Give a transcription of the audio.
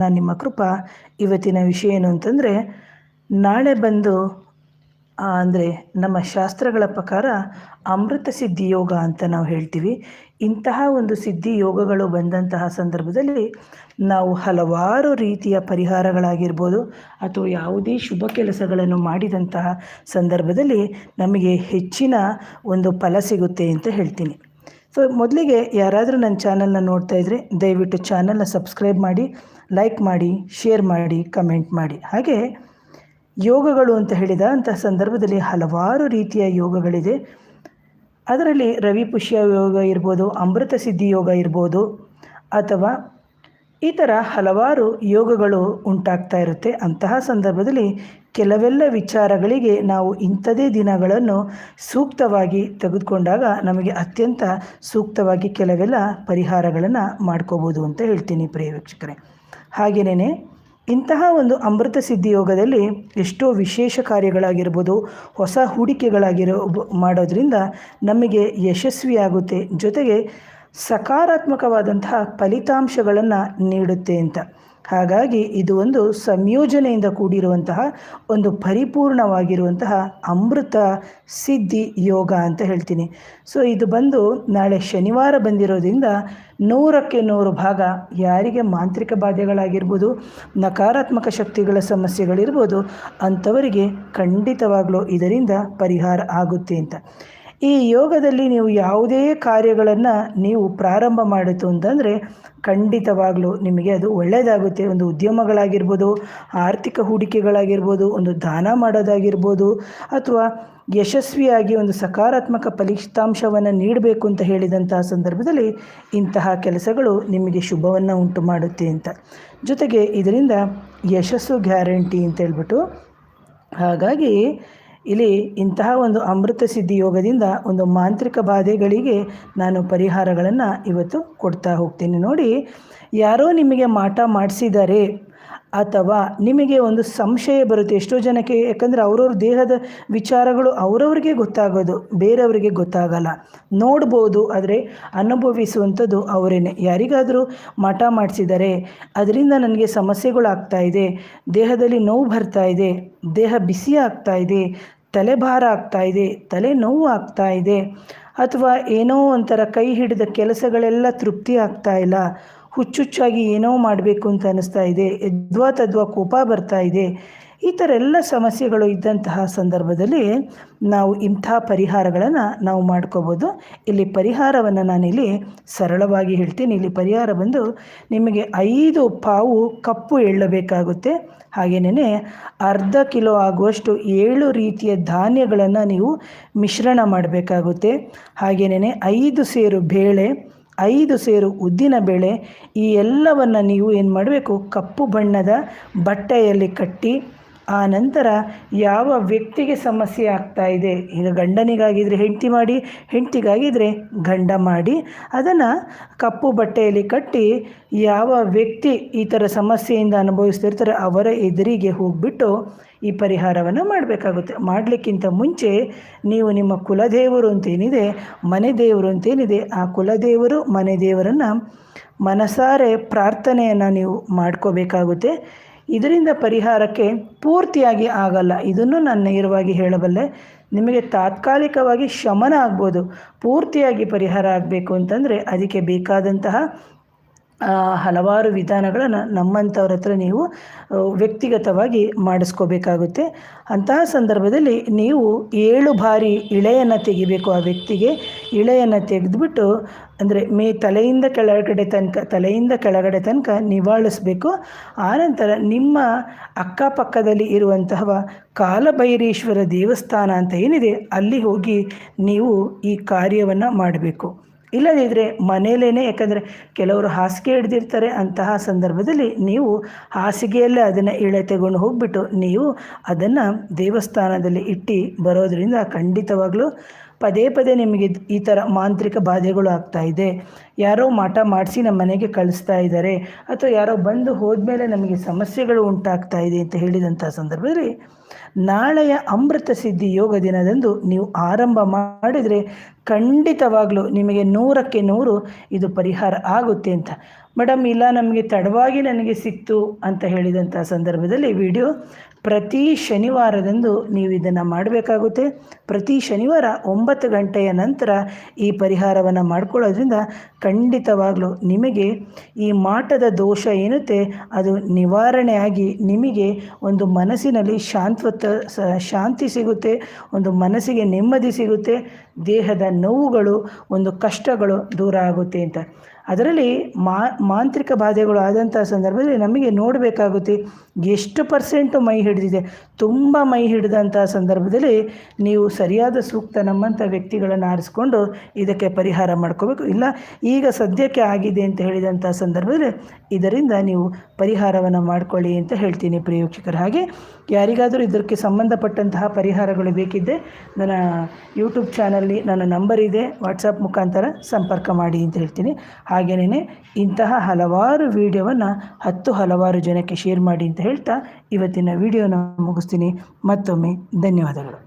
ನಾನು ನಿಮ್ಮ ಕೃಪಾ. ಇವತ್ತಿನ ವಿಷಯ ಏನು ಅಂತಂದರೆ, ನಾಳೆ ಬಂದು ಅಂದರೆ ನಮ್ಮ ಶಾಸ್ತ್ರಗಳ ಪ್ರಕಾರ ಅಮೃತ ಸಿದ್ಧಿ ಯೋಗ ಅಂತ ನಾವು ಹೇಳ್ತೀವಿ. ಇಂತಹ ಒಂದು ಸಿದ್ಧಿ ಯೋಗಗಳು ಬಂದಂತಹ ಸಂದರ್ಭದಲ್ಲಿ ನಾವು ಹಲವಾರು ರೀತಿಯ ಪರಿಹಾರಗಳಾಗಿರ್ಬೋದು ಅಥವಾ ಯಾವುದೇ ಶುಭ ಕೆಲಸಗಳನ್ನು ಮಾಡಿದಂತಹ ಸಂದರ್ಭದಲ್ಲಿ ನಮಗೆ ಹೆಚ್ಚಿನ ಒಂದು ಫಲ ಸಿಗುತ್ತೆ ಅಂತ ಹೇಳ್ತೀನಿ. ಸೊ ಮೊದಲಿಗೆ ಯಾರಾದರೂ ನನ್ನ ಚಾನಲ್ನ ನೋಡ್ತಾ ಇದ್ದರೆ ದಯವಿಟ್ಟು ಚಾನಲ್ನ ಸಬ್ಸ್ಕ್ರೈಬ್ ಮಾಡಿ, ಲೈಕ್ ಮಾಡಿ, ಶೇರ್ ಮಾಡಿ, ಕಮೆಂಟ್ ಮಾಡಿ. ಹಾಗೆ ಯೋಗಗಳು ಅಂತ ಹೇಳಿದ ಅಂತಹ ಸಂದರ್ಭದಲ್ಲಿ ಹಲವಾರು ರೀತಿಯ ಯೋಗಗಳಿದೆ. ಅದರಲ್ಲಿ ರವಿ ಪುಷ್ಯ ಯೋಗ ಇರ್ಬೋದು, ಅಮೃತ ಸಿದ್ಧಿ ಯೋಗ ಇರ್ಬೋದು, ಅಥವಾ ಈ ಥರ ಹಲವಾರು ಯೋಗಗಳು ಉಂಟಾಗ್ತಾ ಇರುತ್ತೆ. ಅಂತಹ ಸಂದರ್ಭದಲ್ಲಿ ಕೆಲವೆಲ್ಲ ವಿಚಾರಗಳಿಗೆ ನಾವು ಇಂಥದೇ ದಿನಗಳನ್ನು ಸೂಕ್ತವಾಗಿ ತೆಗೆದುಕೊಂಡಾಗ ನಮಗೆ ಅತ್ಯಂತ ಸೂಕ್ತವಾಗಿ ಕೆಲವೆಲ್ಲ ಪರಿಹಾರಗಳನ್ನು ಮಾಡ್ಕೋಬೋದು ಅಂತ ಹೇಳ್ತೀನಿ ಪ್ರಿಯ ವೀಕ್ಷಕರೇ. ಹಾಗೆಯೇ ಇಂತಹ ಒಂದು ಅಮೃತ ಸಿದ್ಧಿ ಯೋಗದಲ್ಲಿ ಎಷ್ಟೋ ವಿಶೇಷ ಕಾರ್ಯಗಳಾಗಿರ್ಬೋದು, ಹೊಸ ಮಾಡೋದ್ರಿಂದ ನಮಗೆ ಯಶಸ್ವಿಯಾಗುತ್ತೆ, ಜೊತೆಗೆ ಸಕಾರಾತ್ಮಕವಾದಂತಹ ಫಲಿತಾಂಶಗಳನ್ನು ನೀಡುತ್ತೆ ಅಂತ. ಹಾಗಾಗಿ ಇದು ಒಂದು ಸಂಯೋಜನೆಯಿಂದ ಕೂಡಿರುವಂತಹ ಒಂದು ಪರಿಪೂರ್ಣವಾಗಿರುವಂತಹ ಅಮೃತ ಸಿದ್ಧಿ ಯೋಗ ಅಂತ ಹೇಳ್ತೀನಿ. ಸೊ ಇದು ಬಂದು ನಾಳೆ ಶನಿವಾರ ಬಂದಿರೋದ್ರಿಂದ 100ಕ್ಕೆ 100 ಭಾಗ ಯಾರಿಗೆ ಮಾಂತ್ರಿಕ ಬಾಧೆಗಳಾಗಿರ್ಬೋದು, ನಕಾರಾತ್ಮಕ ಶಕ್ತಿಗಳ ಸಮಸ್ಯೆಗಳಿರ್ಬೋದು, ಅಂಥವರಿಗೆ ಖಂಡಿತವಾಗಲೂ ಇದರಿಂದ ಪರಿಹಾರ ಆಗುತ್ತೆ ಅಂತ. ಈ ಯೋಗದಲ್ಲಿ ನೀವು ಯಾವುದೇ ಕಾರ್ಯಗಳನ್ನು ನೀವು ಪ್ರಾರಂಭ ಮಾಡಿತು ಅಂತಂದರೆ ಖಂಡಿತವಾಗಲೂ ನಿಮಗೆ ಅದು ಒಳ್ಳೆಯದಾಗುತ್ತೆ. ಒಂದು ಉದ್ಯಮಗಳಾಗಿರ್ಬೋದು, ಆರ್ಥಿಕ ಹೂಡಿಕೆಗಳಾಗಿರ್ಬೋದು, ಒಂದು ದಾನ ಮಾಡೋದಾಗಿರ್ಬೋದು, ಅಥವಾ ಯಶಸ್ವಿಯಾಗಿ ಒಂದು ಸಕಾರಾತ್ಮಕ ಫಲಿತಾಂಶವನ್ನು ನೀಡಬೇಕು ಅಂತ ಹೇಳಿದಂತಹ ಸಂದರ್ಭದಲ್ಲಿ ಇಂತಹ ಕೆಲಸಗಳು ನಿಮಗೆ ಶುಭವನ್ನು ಉಂಟು ಮಾಡುತ್ತೆ ಅಂತ. ಜೊತೆಗೆ ಇದರಿಂದ ಯಶಸ್ಸು ಗ್ಯಾರಂಟಿ ಅಂತ ಹೇಳ್ಬಿಟ್ಟು, ಹಾಗಾಗಿ ಇಲ್ಲಿ ಇಂತಹ ಒಂದು ಅಮೃತ ಸಿದ್ಧಿ ಯೋಗದಿಂದ ಒಂದು ಮಾಂತ್ರಿಕ ಬಾಧೆಗಳಿಗೆ ನಾನು ಪರಿಹಾರಗಳನ್ನು ಇವತ್ತು ಕೊಡ್ತಾ ಹೋಗ್ತೀನಿ. ನೋಡಿ, ಯಾರೋ ನಿಮಗೆ ಮಾಟ ಮಾಡಿಸಿದ್ದಾರೆ ಅಥವಾ ನಿಮಗೆ ಒಂದು ಸಂಶಯ ಬರುತ್ತೆ ಎಷ್ಟೋ ಜನಕ್ಕೆ. ಯಾಕಂದರೆ ಅವ್ರವ್ರ ದೇಹದ ವಿಚಾರಗಳು ಅವರವ್ರಿಗೆ ಗೊತ್ತಾಗೋದು, ಬೇರೆಯವರಿಗೆ ಗೊತ್ತಾಗಲ್ಲ. ನೋಡ್ಬೋದು, ಆದರೆ ಅನುಭವಿಸುವಂಥದ್ದು ಅವರೇನೆ. ಯಾರಿಗಾದರೂ ಮಾಟ ಮಾಡಿಸಿದ್ದಾರೆ, ಅದರಿಂದ ನನಗೆ ಸಮಸ್ಯೆಗಳಾಗ್ತಾ ಇದೆ, ದೇಹದಲ್ಲಿ ನೋವು ಬರ್ತಾ ಇದೆ, ದೇಹ ಬಿಸಿ ಆಗ್ತಾ ಇದೆ, ತಲೆಭಾರ ಆಗ್ತಾ ಇದೆ, ತಲೆನೋವು ಆಗ್ತಾ ಇದೆ, ಅಥವಾ ಏನೋ ಒಂಥರ ಕೈ ಹಿಡಿದ ಕೆಲಸಗಳೆಲ್ಲ ತೃಪ್ತಿ ಆಗ್ತಾ ಇಲ್ಲ, ಹುಚ್ಚುಚ್ಚಾಗಿ ಏನೋ ಮಾಡಬೇಕು ಅಂತ ಅನ್ನಿಸ್ತಾ ಇದೆ, ತದ್ವಾ ಕೋಪ ಬರ್ತಾ ಇದೆ, ಈ ಥರ ಎಲ್ಲ ಸಮಸ್ಯೆಗಳು ಇದ್ದಂತಹ ಸಂದರ್ಭದಲ್ಲಿ ನಾವು ಇಂಥ ಪರಿಹಾರಗಳನ್ನು ನಾವು ಮಾಡ್ಕೋಬೋದು. ಇಲ್ಲಿ ಪರಿಹಾರವನ್ನು ನಾನಿಲ್ಲಿ ಸರಳವಾಗಿ ಹೇಳ್ತೀನಿ. ಇಲ್ಲಿ ಪರಿಹಾರ ಬಂದು ನಿಮಗೆ 5 ಪಾವು ಕಪ್ಪು ಎಳ್ಳು ಬೇಕಾಗುತ್ತೆ. ಹಾಗೆಯೇ ಅರ್ಧ ಕಿಲೋ ಆಗುವಷ್ಟು 7 ರೀತಿಯ ಧಾನ್ಯಗಳನ್ನು ನೀವು ಮಿಶ್ರಣ ಮಾಡಬೇಕಾಗುತ್ತೆ. ಹಾಗೆಯೇ 5 ಸೇರು ಬೇಳೆ, 5 ಸೇರು ಉದ್ದಿನ ಬೇಳೆ, ಈ ಎಲ್ಲವನ್ನು ನೀವು ಏನು ಮಾಡಬೇಕು, ಕಪ್ಪು ಬಣ್ಣದ ಬಟ್ಟೆಯಲ್ಲಿ ಕಟ್ಟಿ, ಆ ನಂತರ ಯಾವ ವ್ಯಕ್ತಿಗೆ ಸಮಸ್ಯೆ ಆಗ್ತಾ ಇದೆ, ಈಗ ಗಂಡನಿಗಾಗಿದ್ದರೆ ಹೆಂಡತಿ ಮಾಡಿ, ಹೆಂಡತಿಗಾಗಿದ್ದರೆ ಗಂಡ ಮಾಡಿ, ಅದನ್ನು ಕಪ್ಪು ಬಟ್ಟೆಯಲ್ಲಿ ಕಟ್ಟಿ ಯಾವ ವ್ಯಕ್ತಿ ಈ ಥರ ಸಮಸ್ಯೆಯಿಂದ ಅನುಭವಿಸ್ತಿರ್ತಾರೆ ಅವರ ಎದುರಿಗೆ ಹೋಗಿಬಿಟ್ಟು ಈ ಪರಿಹಾರವನ್ನು ಮಾಡಬೇಕಾಗುತ್ತೆ. ಮಾಡಲಿಕ್ಕಿಂತ ಮುಂಚೆ ನೀವು ನಿಮ್ಮ ಕುಲದೇವರು ಅಂತೇನಿದೆ, ಮನೆ ದೇವರು ಅಂತೇನಿದೆ, ಆ ಕುಲದೇವರು ಮನೆ ದೇವರನ್ನು ಮನಸಾರೆ ಪ್ರಾರ್ಥನೆಯನ್ನು ನೀವು ಮಾಡ್ಕೋಬೇಕಾಗುತ್ತೆ. ಇದರಿಂದ ಪರಿಹಾರಕ್ಕೆ ಪೂರ್ತಿಯಾಗಿ ಆಗಲ್ಲ, ಇದನ್ನು ನಾನು ನೇರವಾಗಿ ಹೇಳಬಲ್ಲೆ. ನಿಮಗೆ ತಾತ್ಕಾಲಿಕವಾಗಿ ಶಮನ ಆಗ್ಬೋದು. ಪೂರ್ತಿಯಾಗಿ ಪರಿಹಾರ ಆಗಬೇಕು ಅಂತಂದರೆ ಅದಕ್ಕೆ ಬೇಕಾದಂತಹ ಹಲವಾರು ವಿಧಾನಗಳನ್ನು ನಮ್ಮಂಥವ್ರ ಹತ್ರ ನೀವು ವ್ಯಕ್ತಿಗತವಾಗಿ ಮಾಡಿಸ್ಕೋಬೇಕಾಗುತ್ತೆ. ಅಂತಹ ಸಂದರ್ಭದಲ್ಲಿ ನೀವು 7 ಬಾರಿ ಇಳೆಯನ್ನು ತೆಗಿಬೇಕು. ಆ ವ್ಯಕ್ತಿಗೆ ಇಳೆಯನ್ನು ತೆಗೆದುಬಿಟ್ಟು, ಅಂದರೆ ತಲೆಯಿಂದ ಕೆಳಗಡೆ ತನಕ ನಿವಾಳಿಸಬೇಕು. ಆನಂತರ ನಿಮ್ಮ ಅಕ್ಕಪಕ್ಕದಲ್ಲಿ ಇರುವಂತಹ ಕಾಲಭೈರೇಶ್ವರ ದೇವಸ್ಥಾನ ಅಂತ ಏನಿದೆ ಅಲ್ಲಿ ಹೋಗಿ ನೀವು ಈ ಕಾರ್ಯವನ್ನು ಮಾಡಬೇಕು. ಇಲ್ಲದಿದ್ದರೆ ಮನೆಯಲ್ಲೇ, ಯಾಕಂದರೆ ಕೆಲವರು ಹಾಸಿಗೆ ಹಿಡ್ದಿರ್ತಾರೆ, ಅಂತಹ ಸಂದರ್ಭದಲ್ಲಿ ನೀವು ಹಾಸಿಗೆಯಲ್ಲೇ ಅದನ್ನು ಇಳೆ ತಗೊಂಡು ಹೋಗಿಬಿಟ್ಟು ನೀವು ಅದನ್ನು ದೇವಸ್ಥಾನದಲ್ಲಿ ಇಟ್ಟು ಬರೋದರಿಂದ ಖಂಡಿತವಾಗಲೂ ಪದೇ ಪದೇ ನಿಮಗೆ ಈ ಥರ ಮಾಂತ್ರಿಕ ಬಾಧೆಗಳು ಆಗ್ತಾ ಇದೆ, ಯಾರೋ ಮಾಟ ಮಾಡಿಸಿ ನಮ್ಮ ಮನೆಗೆ ಕಳಿಸ್ತಾ ಇದ್ದಾರೆ ಅಥವಾ ಯಾರೋ ಬಂದು ಹೋದ್ಮೇಲೆ ನಮಗೆ ಸಮಸ್ಯೆಗಳು ಉಂಟಾಗ್ತಾ ಇದೆ ಅಂತ ಹೇಳಿದಂಥ ಸಂದರ್ಭದಲ್ಲಿ ನಾಳೆಯ ಅಮೃತ ಸಿದ್ಧಿ ಯೋಗ ದಿನದಂದು ನೀವು ಆರಂಭ ಮಾಡಿದರೆ ಖಂಡಿತವಾಗಲೂ ನಿಮಗೆ 100ಕ್ಕೆ 100 ಇದು ಪರಿಹಾರ ಆಗುತ್ತೆ ಅಂತ. ಮೇಡಮ್ ಇಲ್ಲ ನಮಗೆ ತಡವಾಗಿ ನನಗೆ ಸಿಕ್ತು ಅಂತ ಹೇಳಿದಂಥ ಸಂದರ್ಭದಲ್ಲಿ ವಿಡಿಯೋ ಪ್ರತಿ ಶನಿವಾರದಂದು ನೀವು ಇದನ್ನು ಮಾಡಬೇಕಾಗುತ್ತೆ. ಪ್ರತಿ ಶನಿವಾರ 9 ಗಂಟೆಯ ನಂತರ ಈ ಪರಿಹಾರವನ್ನು ಮಾಡ್ಕೊಳ್ಳೋದ್ರಿಂದ ಖಂಡಿತವಾಗಲೂ ನಿಮಗೆ ಈ ಮಾಟದ ದೋಷ ಏನುತ್ತೆ ಅದು ನಿವಾರಣೆಯಾಗಿ ನಿಮಗೆ ಒಂದು ಮನಸ್ಸಿನಲ್ಲಿ ಶಾಂತಿ ಸಿಗುತ್ತೆ, ಒಂದು ಮನಸ್ಸಿಗೆ ನೆಮ್ಮದಿ ಸಿಗುತ್ತೆ, ದೇಹದ ನೋವುಗಳು ಒಂದು ಕಷ್ಟಗಳು ದೂರ ಆಗುತ್ತೆ ಅಂತ. ಅದರಲ್ಲಿ ಮಾಂತ್ರಿಕ ಬಾಧೆಗಳು ಆದಂಥ ಸಂದರ್ಭದಲ್ಲಿ ನಮಗೆ ನೋಡಬೇಕಾಗುತ್ತೆ ಎಷ್ಟು % ಮೈ ಹಿಡಿದಿದೆ. ತುಂಬ ಮೈ ಹಿಡಿದಂಥ ಸಂದರ್ಭದಲ್ಲಿ ನೀವು ಸರಿಯಾದ ಸೂಕ್ತ ನಮ್ಮಂಥ ವ್ಯಕ್ತಿಗಳನ್ನು ಆರಿಸ್ಕೊಂಡು ಇದಕ್ಕೆ ಪರಿಹಾರ ಮಾಡ್ಕೋಬೇಕು. ಇಲ್ಲ ಈಗ ಸದ್ಯಕ್ಕೆ ಆಗಿದೆ ಅಂತ ಹೇಳಿದಂಥ ಸಂದರ್ಭದಲ್ಲಿ ಇದರಿಂದ ನೀವು ಪರಿಹಾರವನ್ನು ಮಾಡಿಕೊಳ್ಳಿ ಅಂತ ಹೇಳ್ತೀನಿ ಪ್ರಿಯ ವೀಕ್ಷಕರು. ಹಾಗೆ ಯಾರಿಗಾದರೂ ಇದಕ್ಕೆ ಸಂಬಂಧಪಟ್ಟಂತಹ ಪರಿಹಾರಗಳು ಬೇಕಿದ್ದರೆ ನನ್ನ ಯೂಟ್ಯೂಬ್ ಚಾನಲ್ಲಿ ನನ್ನ ನಂಬರ್ ಇದೆ, ವಾಟ್ಸಪ್ ಮುಖಾಂತರ ಸಂಪರ್ಕ ಮಾಡಿ ಅಂತ ಹೇಳ್ತೀನಿ. ಹಾಗೆಯೇ ಇಂತಹ ಹಲವಾರು ವಿಡಿಯೋವನ್ನು ಹಲವಾರು ಜನಕ್ಕೆ ಶೇರ್ ಮಾಡಿ ಅಂತ ಹೇಳ್ತಾ ಇವತ್ತಿನ ವಿಡಿಯೋನ ಮುಗಿಸ್ತೀನಿ. ಮತ್ತೊಮ್ಮೆ ಧನ್ಯವಾದಗಳು.